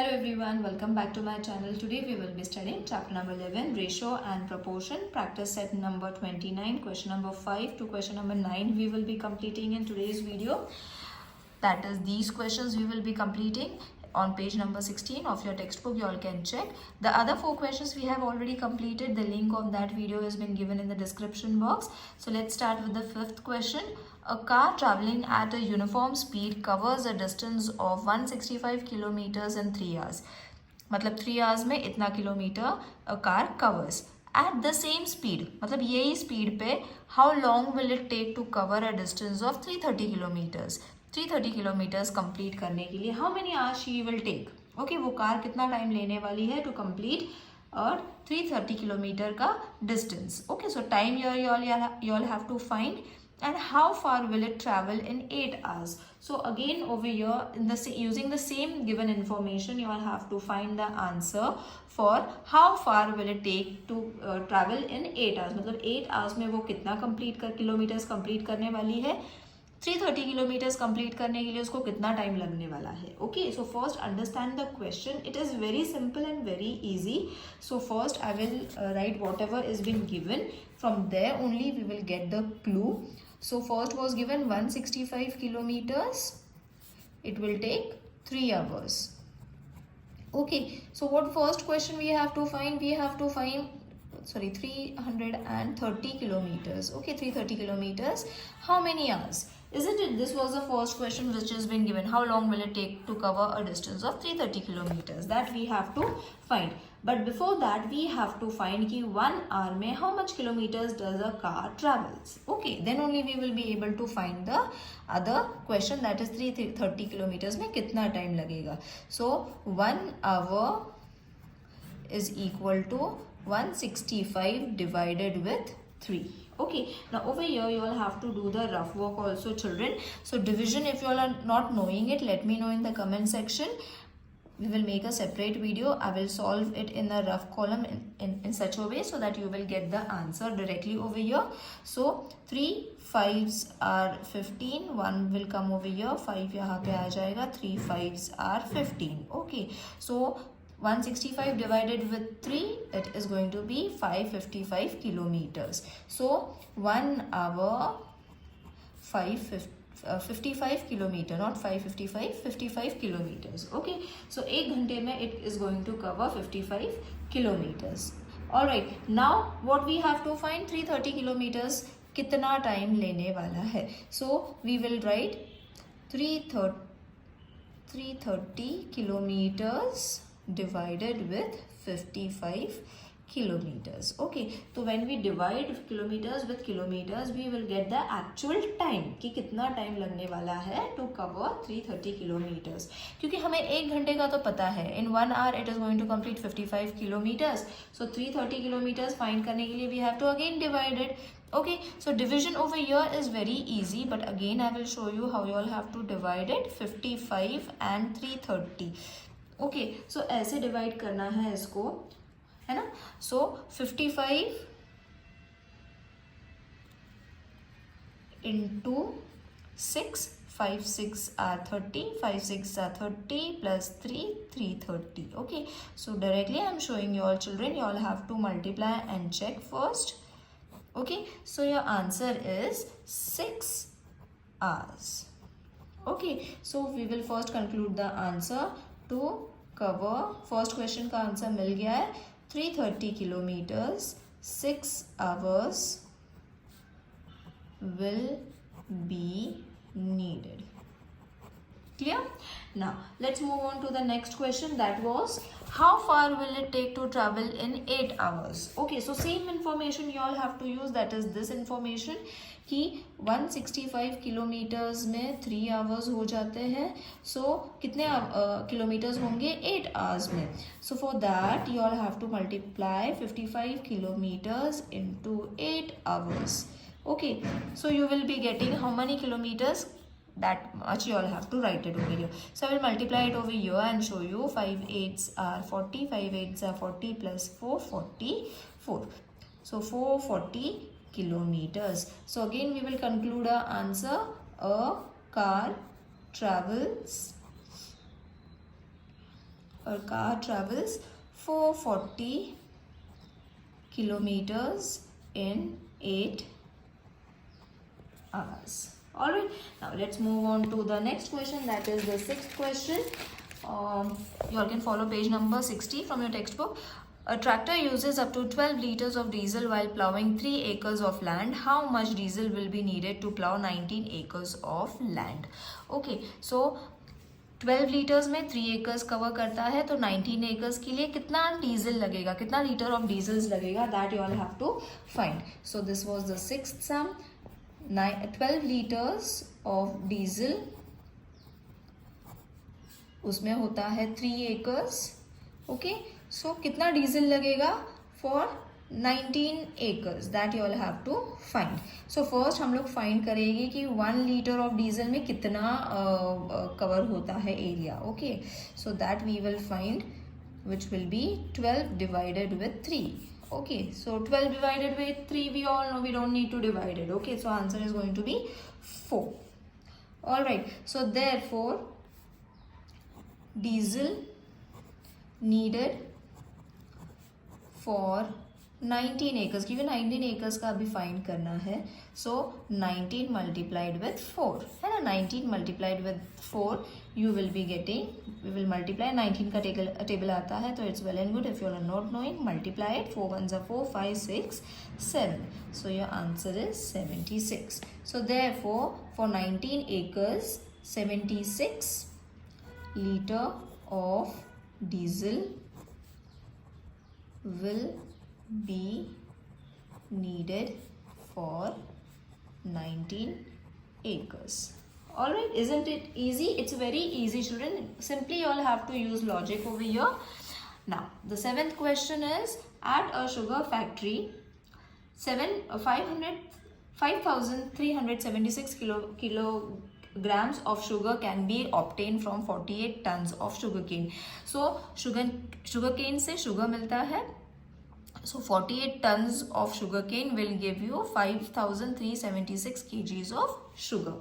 Hello everyone, welcome back to my channel. Today we will be studying chapter number 11, ratio and proportion, practice set number 29, question number 5 to question number 9 we will be completing in today's video. That is, these questions we will be completing on page number 16 of your textbook. You all can check. The other 4 questions we have already completed. The link of that video has been given in the description box. So let's start with the 5th question. A car traveling at a uniform speed covers a distance of 165 kilometers in 3 hours. मतलब 3 hours में इतना kilometre a car covers. At the same speed, मतलब यही speed पे how long will it take to cover a distance of 330 kilometers? 330 kilometres complete करने के लिए how many hours she will take. Okay, वो कार कितना टाइम लेने वाली है टू कंप्लीट और 330 किलोमीटर का distance. Okay, so time you all have to find and how far will it travel in 8 hours. So again over here using the same given information you all have to find the answer for how far will it take to travel in 8 hours. मतलब 8 hours में वो कितना kilometres complete करने वाली है. 330 kilometres complete करने के लिए उसको कितना टाइम लगने वाला है. Okay, so first understand the question. It is very simple and very easy. So first I will write whatever is been given. From there only we will get the clue. So first was given 165 kilometers. It will take 3 hours. Okay, so what first question we have to find? We have to find 330 kilometers. Okay, 330 kilometers. How many hours? Isn't it? This was the first question which has been given. How long will it take to cover a distance of 330 kilometers? That we have to find. But before that, we have to find कि 1 hour में how much kilometers does a car travels. Okay, then only we will be able to find the other question, that is 330 kilometers में कितना time लगेगा. So 1 hour is equal to 165 divided with 3. Okay, now over here you all have to do the rough work also, children. So division, if you all are not knowing it, let me know in the comment section. We will make a separate video. I will solve it in the rough column in such a way so that you will get the answer directly over here. So 3 5s are 15. 1 will come over here. 5 यहाँ पे आ जाएगा. 3 5s are 15. Okay, so 165 divided with 3, it is going to be 555 kilometers. So 1 hour 55 kilometer, not 555, 55 kilometers. Okay, so 1 घंटे में it is going to cover 55 kilometers. Alright, now what we have to find? 330 kilometers कितना time लेने वाला है. So we will write 330 kilometers divided with 55 kilometers. Okay, so when we divide kilometers with kilometers, we will get the actual time कि कितना time लगने वाला है to cover 330 kilometers. क्योंकि हमें 1 घंटे का तो पता है. In 1 hour it is going to complete 55 kilometers. So 330 kilometers find करने के लिए we have to again divide it. Okay, so division over here is very easy, but again I will show you how you all have to divide it. 55 and 330. Okay, so ऐसे divide करना है इसको, है ना. So 55 into 6, 5 6 are 30, 5 6 are 30 plus 3 330. Okay, so directly I am showing you all, children. You all have to multiply and check first. Okay, so your answer is 6 hours. Okay, so we will first conclude the answer to cover. First question का answer मिल गया है. 330 kilometers, 6 hours will be needed. Clear? Now let's move on to the next question. That was how far will it take to travel in 8 hours. Okay, so same information you all have to use, that is this information कि 165 kilometres में 3 hours हो जाते हैं. सो कितने kilometres होंगे 8 hours में. So for that you all have to multiply 55 kilometres into 8 hours. Okay, so you will be getting how many kilometres. That much you all have to write it over here. So I will multiply it over here and show you. 5 8s are 40, 5 8s are 40 plus 4 44. So 440 kilometers. So again we will conclude our answer. A car travels a car travels 440 kilometers in 8 hours. Alright, now let's move on to the next question, that is the sixth question. You all can follow page number 60 from your textbook. A tractor uses up to 12 liters of diesel while plowing 3 acres of land. How much diesel will be needed to plow 19 acres of land? Okay, so 12 litres में 3 acres cover करता है, तो 19 acres के लिए कितना diesel लगेगा, कितना litre of diesels लगेगा, that you all have to find. So this was the sixth sum. 12 litres of diesel, उसमें होता है 3 एकर्स. ओके, सो कितना डीजल लगेगा for 19 acres, that you all have to find. So first हम लोग find करेंगे कि 1 लीटर ऑफ डीजल में कितना कवर होता है area. Okay, so that we will find, which will be 12 divided with 3. Okay, so 12 divided with 3, we all know we don't need to divide it. Okay, so answer is going to be 4. All right, so therefore diesel needed for 19 acres, क्योंकि 19 acres का अभी find करना है. सो 19 multiplied with 4 है ना. 19 multiplied with 4 you will be getting, we will multiply. 19 का table आता है, तो it's well and good. If you are not knowing, multiply it. 4 1s are 4, 5 6 7. So your answer is 76. So therefore for 19 acres 76 litre of diesel will be needed for 19 acres. Alright, isn't it easy? It's very easy, children. Simply you all have to use logic over here. Now the seventh question is, at a sugar factory 5,376 kilograms of sugar can be obtained from 48 tons of sugarcane. So sugarcane से sugar मिलता है. So 48 tons of sugarcane will give you 5,376 kgs of sugar.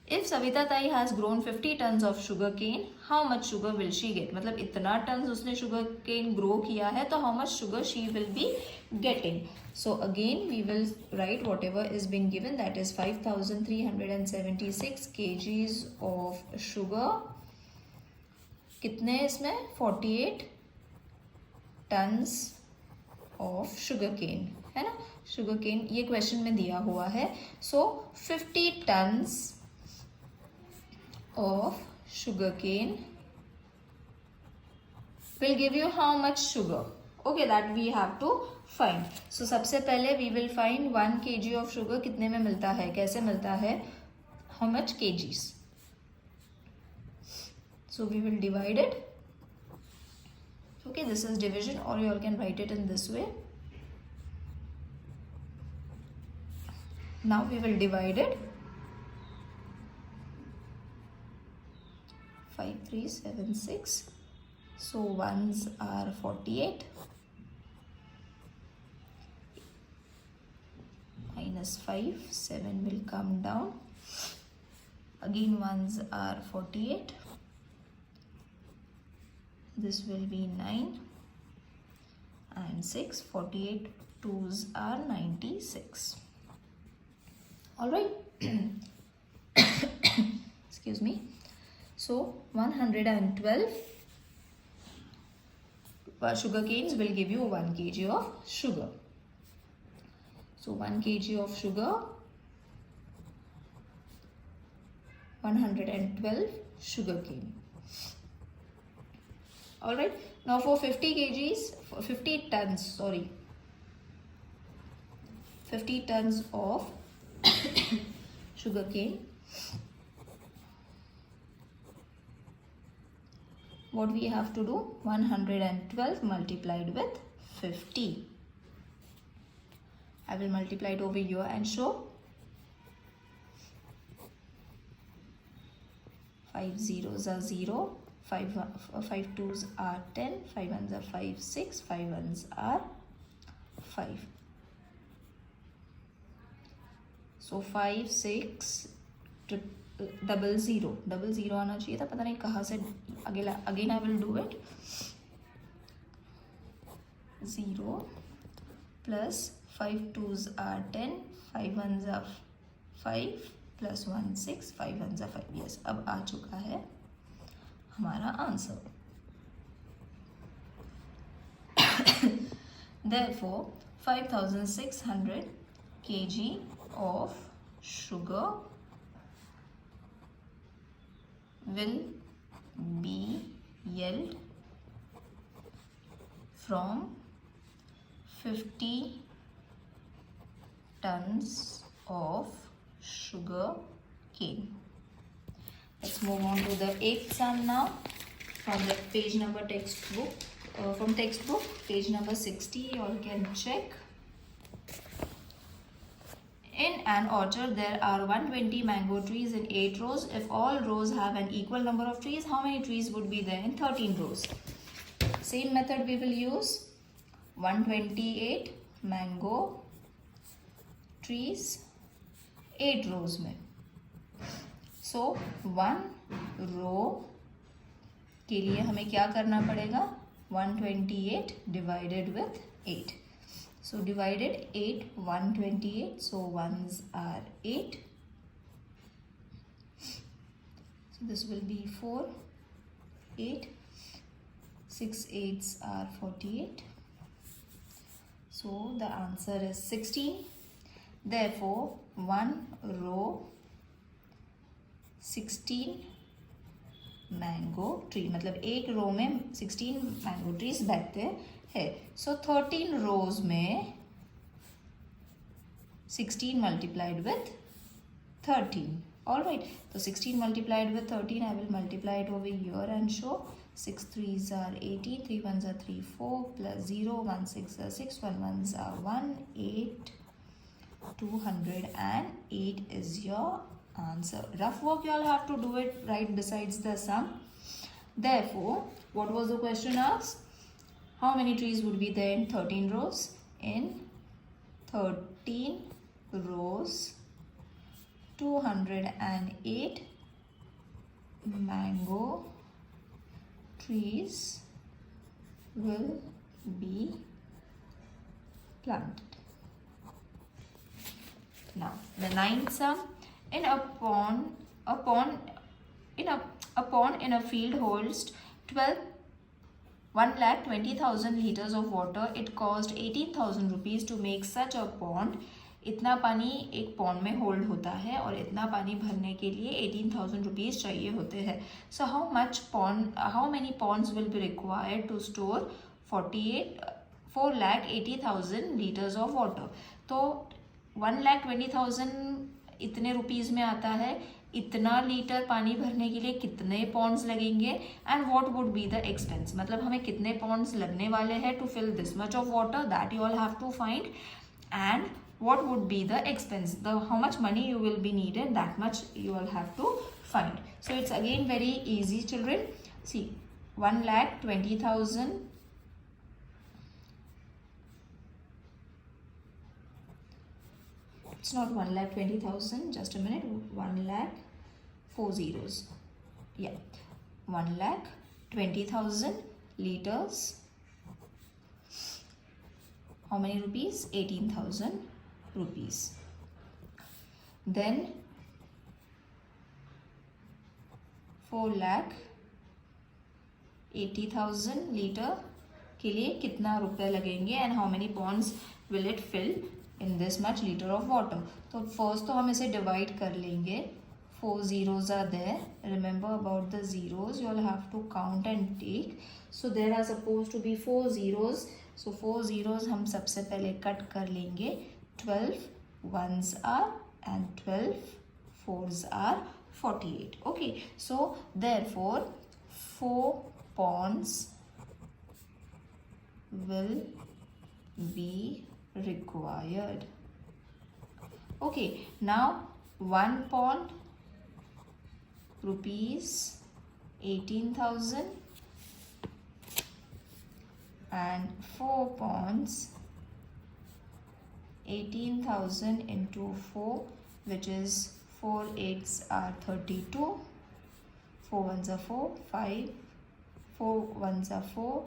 If Savita Tai has grown 50 tons of sugarcane, how much sugar will she get? मतलब इतना tons उसने sugarcane grow किया है, तो how much sugar she will be getting? So again we will write whatever is being given, that is 5,376 kgs of sugar. कितने इसमें? 48 tons of sugar केन है ना. शुगर केन ये क्वेश्चन में दिया हुआ है. So 50 tons of sugar cane will give you how much sugar. Okay, that we have to find. So सबसे पहले we will find 1 kg of sugar कितने में मिलता है, कैसे मिलता है, how much kgs. So we will divide it. Okay, this is division, or you all can write it in this way. Now we will divide it. 5376. So ones are 48 minus 5, 7 will come down. Again ones are 48. This will be 9 and 6. 48 twos are 96. Alright. Excuse me. So 112 sugar canes will give you 1 kg of sugar. So 1 kg of sugar, 112 sugar cane. Alright, now for 50 kgs, 50 tons, sorry, 50 tons of sugar cane, what we have to do, 112 multiplied with 50. I will multiply it over here and show. 5 zeros are 0. 5 twos are 10, 5 ones are 5, 6, 5 ones are 5. So 5, 6, double zero आना चाहिए था, पता नहीं कहाँ से अगेला. Again I will do it. 0 plus 5 2s are 10, 5 1s are 5 plus 1 6, 5 1s are 5. yes, अब आ चुका है हमारा answer. Therefore 5600 kg of sugar will be yelled from 50 tons of sugar cane. Let's move on to the eighth sum now from the page number textbook. From textbook page number 60, you all can check. In an orchard there are 120 mango trees in 8 rows. If all rows have an equal number of trees, how many trees would be there in 13 rows? Same method we will use. 128 mango trees 8 रोज में. सो 1 रो के लिए हमें क्या करना पड़ेगा? 128 divided with 8. So divided 8 128. So ones are 8. So this will be 4 8. 6 8s are 48. So the answer is 16. Therefore, 1 row 16 mango tree, मतलब एक रो में 16 मैंगो ट्रीज बैठते हैं. सो 13 रोज में 16 मल्टीप्लाइड विथ 13. ऑल राइट, तो 16 multiplied with 13, I will multiply it over here and show. 6 3s are 18, 3 1s are 3 4 plus 0 1 6 are 6, 1 1s are 1 8. 208 is your answer. Rough work you all have to do it right besides the sum. Therefore, what was the question asked? How many trees would be there in 13 rows? In 13 rows 208 mango trees will be planted. Now the ninth sum. In a pond in a field holds 1,20,000 liters of water. It cost 18,000 rupees to make such a pond. इतना पानी एक pond में hold होता है और इतना पानी भरने के लिए 18,000 रुपीज़ चाहिए होते हैं. So how many ponds will be required to store 4,80,000 litres of water. तो 1,20,000 इतने रुपीज़ में आता है. इतना लीटर पानी भरने के लिए कितने पॉन्ड्स लगेंगे and what would be the expense, मतलब हमें कितने पॉन्ड्स लगने वाले हैं to fill this much of water, that you all have to find. And what would be the expense, how much money you will be needed, that much you all have to find. So it's again very easy, children. See, 1,20,000 it's not 1,20,000, just a minute, 1 lakh 4 zeros, yeah, 1,20,000 liters. How many rupees? 18,000 rupees. Then 4,80,000 litre के लिए कितना रुपए लगेंगे and how many ponds will it fill in this much litre of water. तो first तो हम इसे divide कर लेंगे. 4 zeros are there. Remember about the zeros, you all have to count and take. So there are supposed to be 4 zeros. So 4 zeros हम सबसे पहले cut कर लेंगे. 12 ones are and 12 fours are 48. Okay, so therefore 4 ponds will be required. Okay, now 1 pond rupees 18,000 and 4 ponds 18,000 into 4, which is 4 eggs are 32. 4 ones are 4, 5. 4 ones are 4.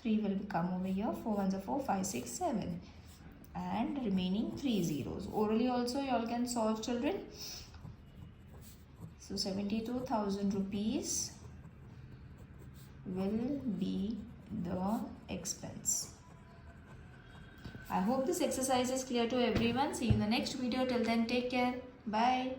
3 will come over here. 4 ones are 4, 5, 6, 7. And remaining 3 zeros. Orally also you all can solve, children. So 72,000 rupees will be the expense. I hope this exercise is clear to everyone. See you in the next video. Till then, take care. Bye.